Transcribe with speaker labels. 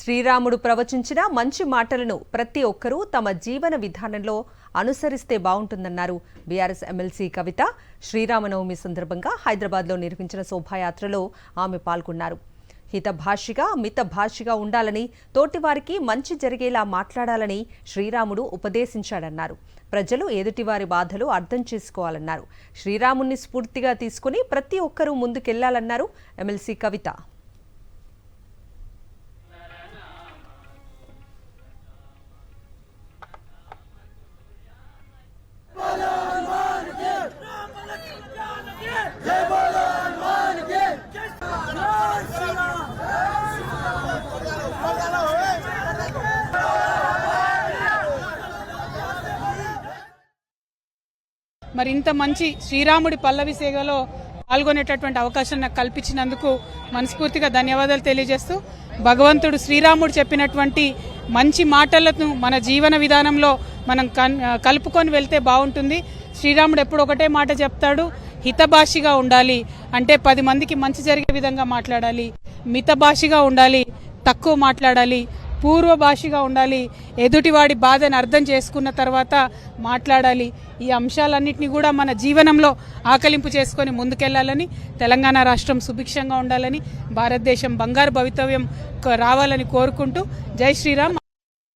Speaker 1: శ్రీరాముడు ప్రవచించిన మంచి మాటలను ప్రతి ఒక్కరూ తమ జీవన విధానంలో అనుసరిస్తే బాగుంటుందన్నారు బీఆర్ఎస్ ఎమ్మెల్సీ కవిత. శ్రీరామనవమి సందర్భంగా హైదరాబాద్లో నిర్వహించిన శోభాయాత్రలో ఆమె పాల్గొన్నారు. హితభాషిగా మితభాషిగా ఉండాలని, తోటివారికి మంచి జరిగేలా మాట్లాడాలని శ్రీరాముడు ఉపదేశించాడన్నారు. ప్రజలు ఎదుటివారి బాధలు అర్థం చేసుకోవాలన్నారు. శ్రీరాముణ్ణి స్ఫూర్తిగా తీసుకుని ప్రతి ఒక్కరూ ముందుకెళ్లాలన్నారు ఎమ్మెల్సీ కవిత.
Speaker 2: మరి ఇంత మంచి శ్రీరాముడి పల్లవి సేవలో పాల్గొనేటటువంటి అవకాశం నాకు కల్పించినందుకు మనస్ఫూర్తిగా ధన్యవాదాలు తెలియజేస్తూ, భగవంతుడు శ్రీరాముడు చెప్పినటువంటి మంచి మాటలను మన జీవన విధానంలో మనం కలుపుకొని వెళ్తే బాగుంటుంది. శ్రీరాముడు ఎప్పుడు ఒకటే మాట చెప్తాడు, హితభాషిగా ఉండాలి అంటే 10 మందికి మంచి జరిగే విధంగా మాట్లాడాలి, మితభాషిగా ఉండాలి, తక్కువ మాట్లాడాలి, పూర్వ భాషగా ఉండాలి, ఎదుటివాడి బాధను అర్థం చేసుకున్న తర్వాత మాట్లాడాలి. ఈ అంశాలన్నింటినీ కూడా మన జీవనంలో ఆకలింపు చేసుకొని ముందుకెళ్లాలని, తెలంగాణ రాష్ట్రం సుభిక్షంగా ఉండాలని, భారతదేశం బంగారు భవితవ్యం రావాలని కోరుకుంటూ జై శ్రీరామ్.